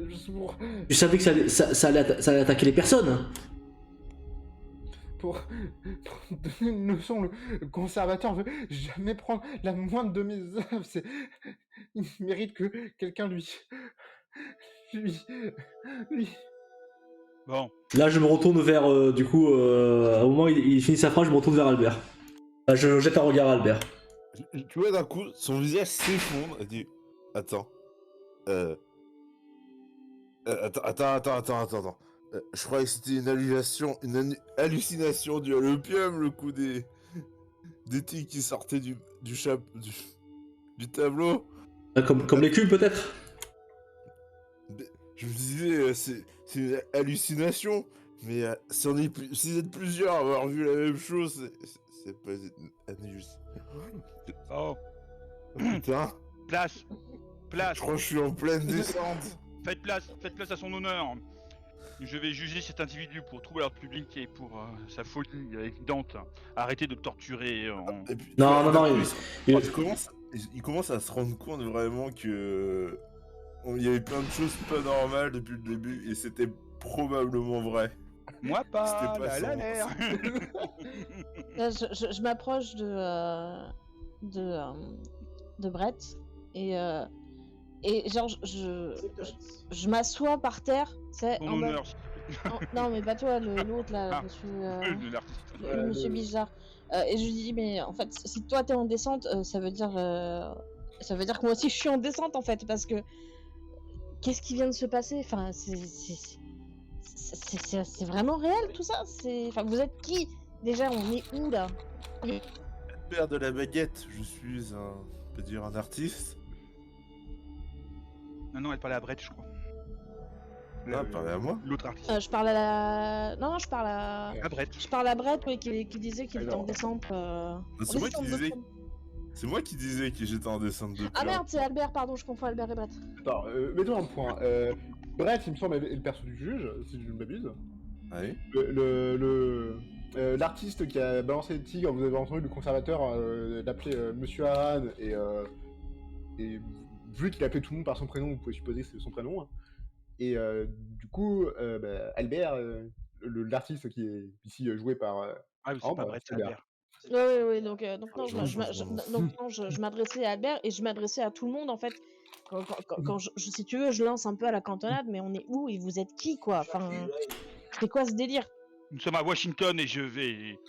Juste pour Tu savais que ça allait attaquer les personnes. pour donner une leçon, le conservateur veut jamais prendre la moindre de mes œuvres. Il mérite que quelqu'un lui. Bon, Là, je me retourne vers, du coup, au moment où il finit sa phrase, je me retourne vers Albert. Je jette un regard à Albert. Tu vois, d'un coup, son visage s'effondre. Elle dit Attends. Attends. Je croyais que c'était une hallucination due à l'opium, le coup des tigres qui sortaient du tableau. Comme les cubes, peut-être. Je me disais, c'est une hallucination, mais si vous êtes plusieurs à avoir vu la même chose, c'est pas une hallucination. Oh, Putain, place. je crois que je suis en pleine descente. Faites place à son honneur. Je vais juger cet individu pour trouble à l'ordre public et pour sa folie évidente. Arrêtez de le torturer. Et puis, Non, il commence à se rendre compte vraiment que il y avait plein de choses pas normales depuis le début et c'était probablement vrai. Moi pas, C'était pas la son- l'air. Là, je m'approche de Brett et genre je m'assois par terre, c'est Ton en mode... honneur, Non mais pas toi, l'autre là, Ah. monsieur, l'artiste. le monsieur bizarre. Et je lui dis mais en fait si toi t'es en descente, ça veut dire que moi aussi je suis en descente en fait parce que qu'est-ce qui vient de se passer? Enfin c'est vraiment réel tout ça? Enfin vous êtes qui? Déjà on est où là? Père de la baguette, je suis on peut dire un artiste. Non, elle parlait à Brett, je crois. Ah, parlez à moi. L'autre artiste. Je parle à la... Non, je parle à... À Brett. Je parle à Brett, oui, qui disait qu'il était en Alors. descente. C'est moi qui disais. C'est moi qui disais que j'étais en descente de Ah merde, c'est Albert, pardon, je confonds Albert et Brett. Attends, mettons un point. Brett, il me semble, est le perso du juge, si je ne m'abuse. Oui. L'artiste qui a balancé le tigre, vous avez entendu le conservateur l'appeler Monsieur Aran, et vu qu'il appelait tout le monde par son prénom, vous pouvez supposer que c'est son prénom. Hein. Et du coup, Albert, l'artiste qui est ici joué par... Ah, mais c'est pas Brett, c'est Albert. Oui, donc non, je je m'adressais à Albert et je m'adressais à tout le monde en fait. Quand si tu veux, je lance un peu à la cantonade, mais on est où et vous êtes qui quoi? Enfin, c'est quoi ce délire? Nous sommes à Washington et je vais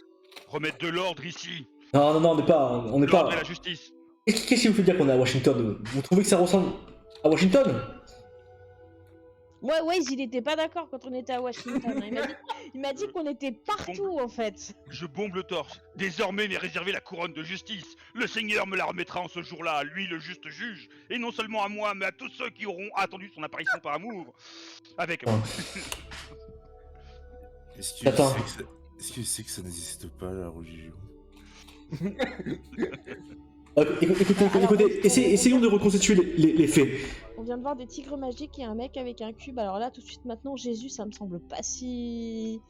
remettre de l'ordre ici. Non, on n'est pas. L'ordre et la justice. Qu'est-ce qui vous fait dire qu'on est à Washington? Vous trouvez que ça ressemble à Washington? Ouais, il était pas d'accord quand on était à Washington. Hein. Il m'a dit qu'on était partout en fait. Je bombe le torse. Désormais m'est réservé la couronne de justice. Le Seigneur me la remettra en ce jour-là, à lui le juste juge. Et non seulement à moi, mais à tous ceux qui auront attendu son apparition par amour. Avec... Est-ce que Attends. c'est que ça n'existe pas, la religion? Écoutez, essayons de reconstituer les faits. On vient de voir des tigres magiques et un mec avec un cube. Alors là, tout de suite maintenant, Jésus, ça me semble pas si...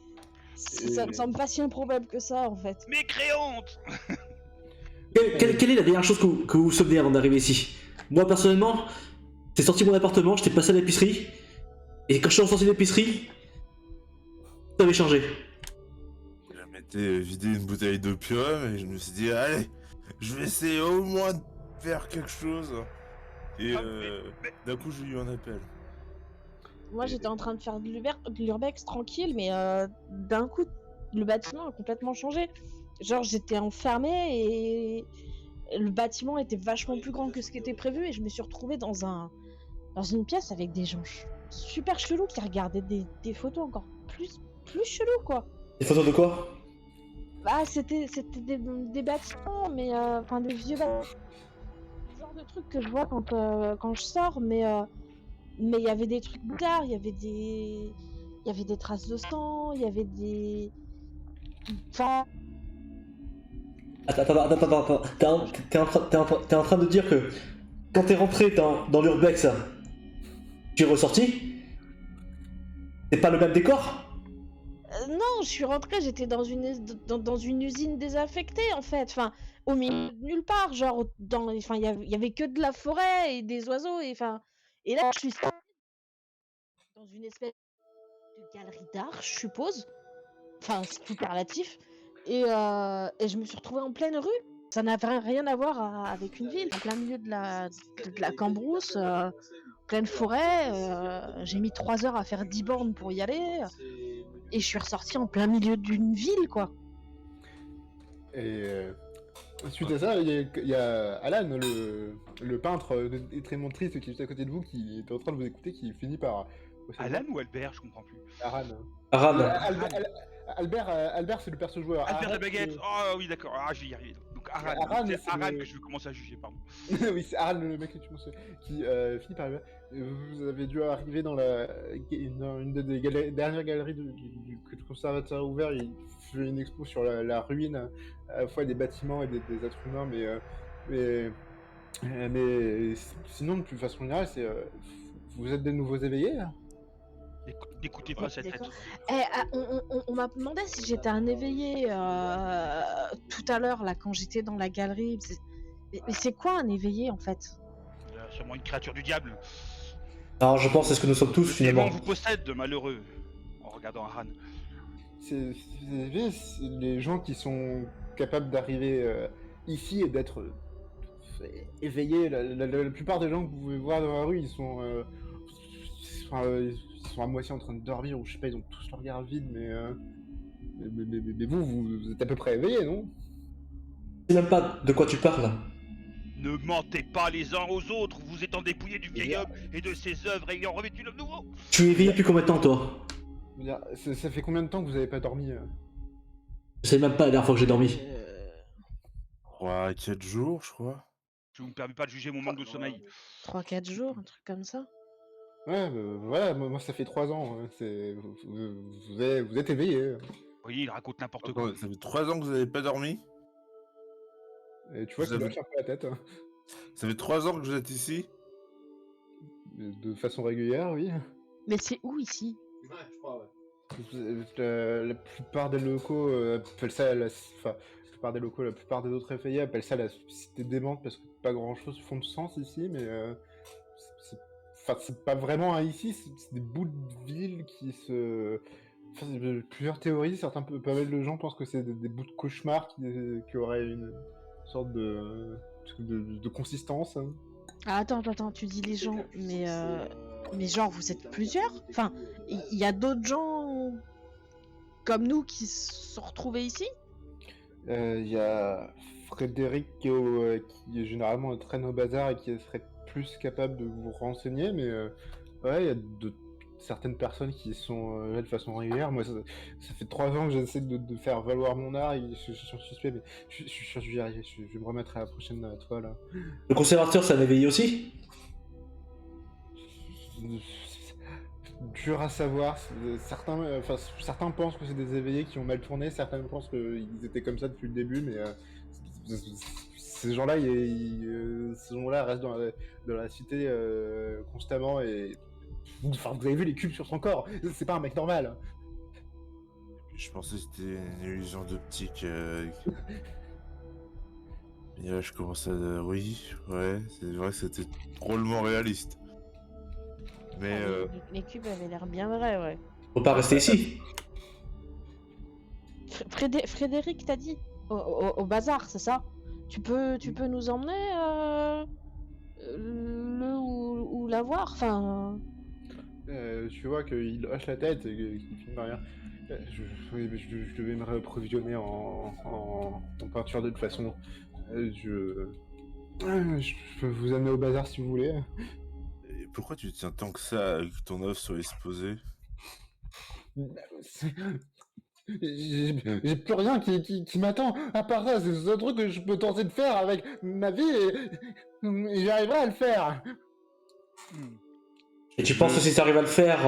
Ça me semble pas si improbable que ça, en fait. Mécréante. Quelle est la dernière chose que vous vous souvenez avant d'arriver ici? Moi, personnellement, j'ai sorti de mon appartement, j'étais passé à l'épicerie, et quand je suis ressorti de l'épicerie, ça avait changé. Je m'étais vidé une bouteille d'opium et je me suis dit, allez, je vais essayer au moins de faire quelque chose. Et d'un coup, j'ai eu un appel. Moi, j'étais en train de faire de l'urbex tranquille, mais d'un coup, le bâtiment a complètement changé. Genre, j'étais enfermée et le bâtiment était vachement plus grand que ce qui était prévu et je me suis retrouvée dans une pièce avec des gens super chelous qui regardaient des photos encore plus chelous, quoi. Des photos de quoi? Bah, c'était des bâtiments, mais enfin des vieux bâtiments. Le genre de trucs que je vois quand je sors, mais il y avait des trucs bizarres, il y avait des traces de sang, il y avait des... Enfin... Attends, t'es en train de dire que quand t'es rentré dans l'urbex, tu es ressorti? C'est pas le même décor? Non, je suis rentrée, j'étais dans une usine désaffectée en fait, enfin au milieu de nulle part, genre enfin il y avait que de la forêt et des oiseaux et là je suis dans une espèce de galerie d'art, je suppose. Enfin, c'est tout relatif. Et je me suis retrouvée en pleine rue. Ça n'avait rien à voir avec une ville. En plein milieu de la cambrousse, pleine forêt. J'ai mis 3 heures à faire 10 bornes pour y aller. Et je suis ressortie en plein milieu d'une ville, quoi. Et Suite à ça, il y a Alan, le peintre extrêmement triste qui est juste à côté de vous, qui est en train de vous écouter, qui finit par... Alan ou Albert, je comprends plus. Aran. Aran. Albert, c'est le perso joueur. Albert la Aran, baguette. c'est- Oh oui, d'accord. Ah, je vais y arriver. Donc Aran, Aran, c'est c'est Aran le- que je veux commencer à juger, pardon. oui, c'est Aran, le mec que tu penses, qui finit par... Vous avez dû arriver dans une des dernières galeries que le conservateur a ouvert. Il fait une expo sur la ruine, à la fois des bâtiments et des êtres humains, mais sinon, de toute façon générale, vous êtes des nouveaux éveillés là. N'écoutez pas cette tête. D'accord. On m'a demandé si j'étais un éveillé tout à l'heure, là, quand j'étais dans la galerie. Mais c'est quoi un éveillé, en fait? Sûrement une créature du diable. Alors je pense que c'est ce que nous sommes tous Les finalement. vous possède, malheureux. En regardant Aran. C'est les gens qui sont capables d'arriver ici et d'être éveillés. La plupart des gens que vous pouvez voir dans la rue, ils sont à moitié en train de dormir, ou je sais pas, ils ont tous le regard vide, mais vous êtes à peu près éveillés, non? Je sais même pas de quoi tu parles. Ne mentez pas les uns aux autres, vous étant dépouillés du vieil homme et de ses œuvres ayant revêtu le nouveau. Tu es éveillé depuis combien de temps toi? Je veux dire, ça fait combien de temps que vous avez pas dormi? Je sais même pas la dernière fois que j'ai dormi. 3-4 jours, je crois. Je ne vous permets pas de juger mon manque de sommeil. 3-4 jours, un truc comme ça. Ouais, voilà, moi ça fait 3 ans. Vous êtes éveillés. Oui, il raconte n'importe quoi. Attends, ça fait 3 ans que vous avez pas dormi? Et tu vois Vous qu'il avez- hoche un peu la tête. Ça fait 3 ans que vous êtes ici? De façon régulière, oui. Mais c'est où ici? La plupart des locaux appellent ça enfin, la plupart des locaux, la plupart des autres effeuillés appellent ça la cité démente parce que pas grand chose font de sens ici, mais c'est pas vraiment un ici, c'est des bouts de ville qui se. Enfin, plusieurs théories, pas mal de gens pensent que c'est des bouts de cauchemar qui auraient une sorte de consistance. Hein. Ah, attends, tu dis les gens, mais genre, vous êtes plusieurs? Enfin, il y a d'autres gens comme nous qui se sont retrouvés ici? Il y a Frédéric qui est généralement traîne au bazar et qui serait plus capable de vous renseigner, mais ouais, il y a certaines personnes qui sont là de façon régulière. Moi, ça fait 3 ans que j'essaie de faire valoir mon art, et je suis suspect, mais je suis sûr que je vais y arriver. Je vais me remettre à la prochaine toile. Là. Le conservateur c'est un éveillé aussi? Dur à savoir. Certains pensent que c'est des éveillés qui ont mal tourné, certains pensent qu'ils étaient comme ça depuis le début, mais ces gens-là, ces gens-là restent dans la cité constamment et. Enfin, vous avez vu les cubes sur son corps, c'est pas un mec normal. Je pensais que c'était une illusion d'optique. Et là, je commence à... Oui, ouais, c'est vrai que c'était drôlement réaliste. Mais Les cubes avaient l'air bien vrais, ouais. Faut pas rester ici. Frédéric, t'as dit? Au bazar, c'est ça? Tu peux nous emmener ou la voir? Enfin. Tu vois qu'il hoche la tête et qu'il filme rien. Je devais me réapprovisionner en peinture de toute façon. Je peux vous amener au bazar si vous voulez. et pourquoi tu tiens tant que ça à que ton œuvre soit exposée? J'ai plus rien qui m'attend à part ça. C'est le seul truc que je peux tenter de faire avec ma vie et j'y arriverai à le faire. Et tu penses que si tu arrives à le faire,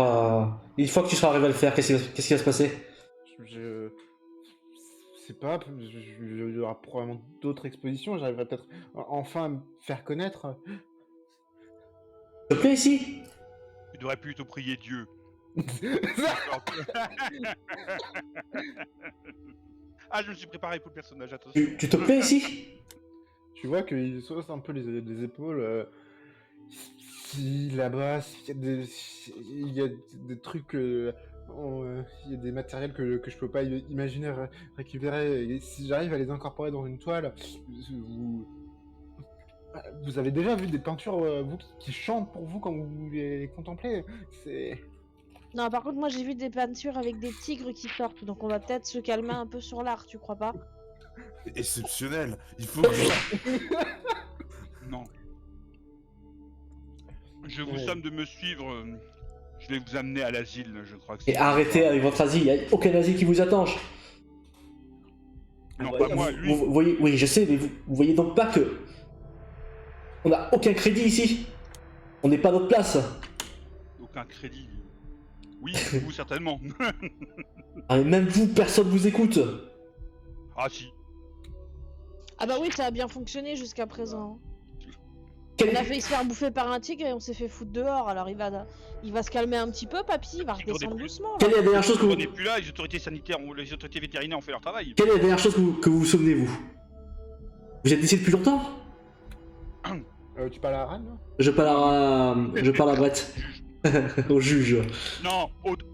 une fois que tu seras arrivé à le faire, qu'est-ce qui va se passer? Je sais pas, il y aura probablement d'autres expositions, j'arriverai peut-être enfin à me faire connaître. S'il te plaît ici? Tu devrais plutôt prier Dieu. Ah, je me suis préparé pour le personnage, attention. Tu te plais ici? Tu vois qu'il sauce un peu les épaules. Si là-bas, il y a des trucs, il y a des matériels que je peux pas imaginer récupérer. Et si j'arrive à les incorporer dans une toile, vous avez déjà vu des peintures, vous qui chantent pour vous quand vous les contemplez. C'est. Non, par contre, moi j'ai vu des peintures avec des tigres qui sortent, donc on va peut-être se calmer un peu sur l'art, tu crois pas? Exceptionnel. Il faut que... Non. Je vous Ouais. somme de me suivre. Je vais vous amener à l'asile, je crois que Et c'est... arrêtez avec votre asile, il n'y a aucun asile qui vous attend. Non, pas moi, lui. Vous voyez, oui, je sais, mais vous voyez donc pas que. On n'a aucun crédit ici. On n'est pas à notre place. Aucun crédit. Oui, vous certainement. Ah, mais même vous, personne vous écoute. Ah si. Ah bah oui, ça a bien fonctionné jusqu'à présent. Quel- On a failli se faire bouffer par un tigre et on s'est fait foutre dehors. Alors il va se calmer un petit peu, papy. Il va Tigre des redescendre plus. doucement. Quelle Là. est la dernière chose que On vous... n'est plus là, les autorités sanitaires, les autorités vétérinaires ont fait leur travail. Quelle est la dernière chose que vous vous souvenez, vous? Vous êtes ici depuis longtemps? Tu parles à Aran, là? Je parle à Brett. Au juge. Non,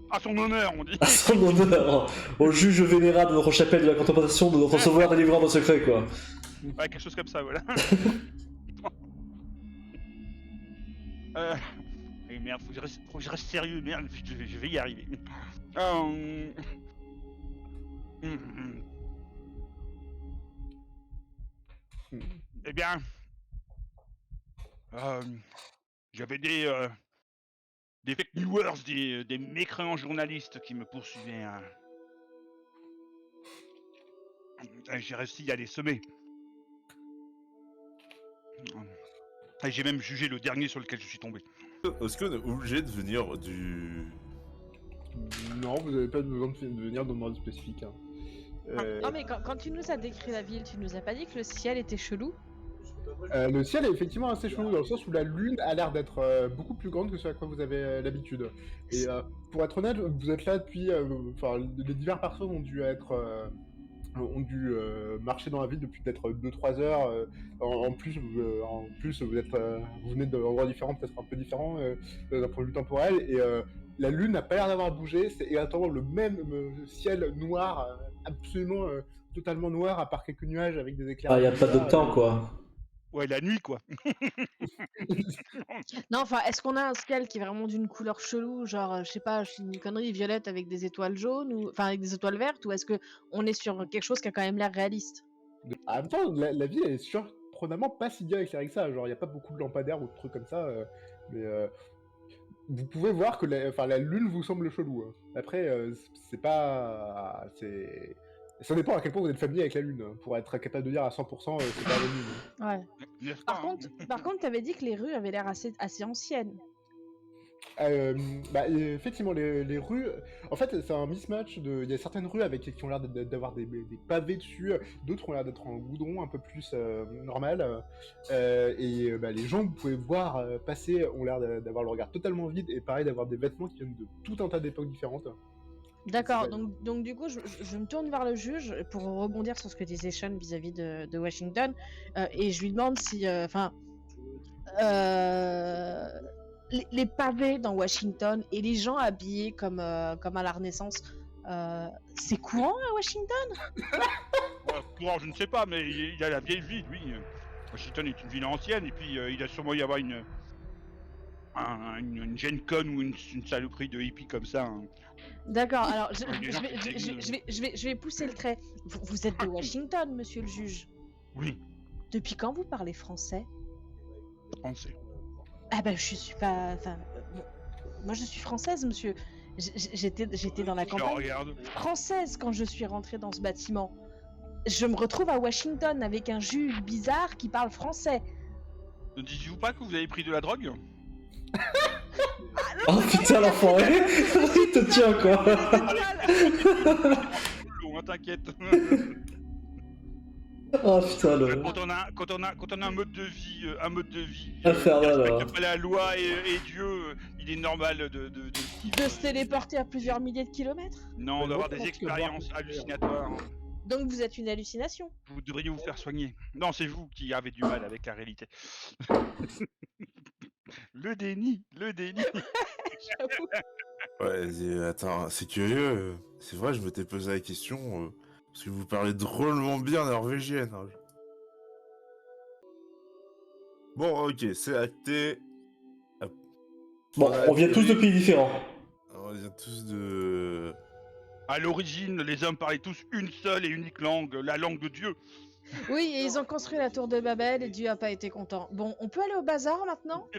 à son honneur, on dit. À son honneur. Au juge vénérable de notre chapelle de la contemplation de notre sauveur délivrant de secret, quoi. Ouais, quelque chose comme ça, voilà. Et merde, faut que je reste sérieux, merde, je vais y arriver. hum, hum. Eh bien, j'avais des fake newers, des mécréants journalistes qui me poursuivaient. J'ai réussi à les semer. Et j'ai même jugé le dernier sur lequel je suis tombé. Est-ce qu'on est obligé de venir du... Non, vous n'avez pas besoin de venir dans le ordre spécifique. Hein. Non mais quand tu nous as décrit la ville, tu nous as pas dit que le ciel était chelou? Le ciel est effectivement assez chelou dans le sens où la lune a l'air d'être beaucoup plus grande que ce à quoi vous avez l'habitude. Et pour être honnête, vous êtes là depuis... Enfin, les diverses personnes ont dû marcher dans la ville depuis peut-être 2-3 heures. En plus, vous venez d'endroits différents, peut-être un peu différents d'un point de vue temporel. Et la lune n'a pas l'air d'avoir bougé. C'est exactement le même ciel noir, absolument totalement noir, à part quelques nuages avec des éclairs. Ah, y a pas de temps, quoi. Ouais, la nuit, quoi. Non, enfin, est-ce qu'on a un ciel qui est vraiment d'une couleur chelou, genre, je sais pas, je suis une connerie violette avec des étoiles jaunes, ou enfin avec des étoiles vertes, ou est-ce que on est sur quelque chose qui a quand même l'air réaliste? En même temps, la ville elle est surprenamment pas si bien éclairée que ça. Genre, il n'y a pas beaucoup de lampadaires ou de trucs comme ça. Mais vous pouvez voir que la lune vous semble chelou. Hein. Après, c'est pas. Ça dépend à quel point vous êtes familier avec la lune. Hein. Pour être capable de dire à 100%, c'est pas la lune. Ouais. N'est-ce pas, hein Par contre, t'avais dit que les rues avaient l'air assez anciennes. Effectivement, les rues. En fait, c'est un mismatch de. Il y a certaines rues qui ont l'air d'avoir des pavés dessus, d'autres ont l'air d'être en goudron un peu plus normal. Les gens que vous pouvez voir passer ont l'air d'avoir le regard totalement vide et pareil d'avoir des vêtements qui viennent de tout un tas d'époques différentes. D'accord, C'est- donc du coup, je me tourne vers le juge pour rebondir sur ce que disait Sean vis-à-vis de Washington, et je lui demande si, les pavés dans Washington et les gens habillés comme à la Renaissance, c'est courant à Washington? Courant, je ne sais pas, mais il a la vieille vie, lui. Washington est une ville ancienne, et puis il a sûrement y avoir une Gen Con ou une saloperie de hippie comme ça. Hein. D'accord, alors Les gens qui je vais pousser le trait. Vous êtes de Washington, monsieur le juge. Oui, Depuis quand vous parlez français? français. Ah ben je suis pas... Enfin, moi je suis française, monsieur. J'étais dans la Je campagne regarde. française quand je suis rentrée dans ce bâtiment. Je me retrouve à Washington avec un juge bizarre qui parle français. Ne dites-vous pas que vous avez pris de la drogue? Oh putain, l'enfoiré. Il te tient, quoi. Long, hein, t'inquiète. Oh putain, le... Quand on a un mode de vie, Infernal, qui respecte alors. pas la loi et Dieu, il est normal de De se téléporter à plusieurs milliers de kilomètres. Non, Mais d'avoir bon, des je pense que expériences voir- hallucinatoires. Donc vous êtes une hallucination. Vous devriez vous faire soigner. Non, c'est vous qui avez du mal avec la réalité. Le déni. J'avoue. Ouais, attends, c'est curieux. C'est vrai, je m'étais posé la question, parce que vous parlez drôlement bien norvégienne. Hein. Bon, ok, c'est acté. Bon, on vient tous de pays différents. On vient tous de... À l'origine, les hommes parlaient tous une seule et unique langue, la langue de Dieu. Oui, et ils ont construit la tour de Babel et Dieu a pas été content. Bon, on peut aller au bazar maintenant?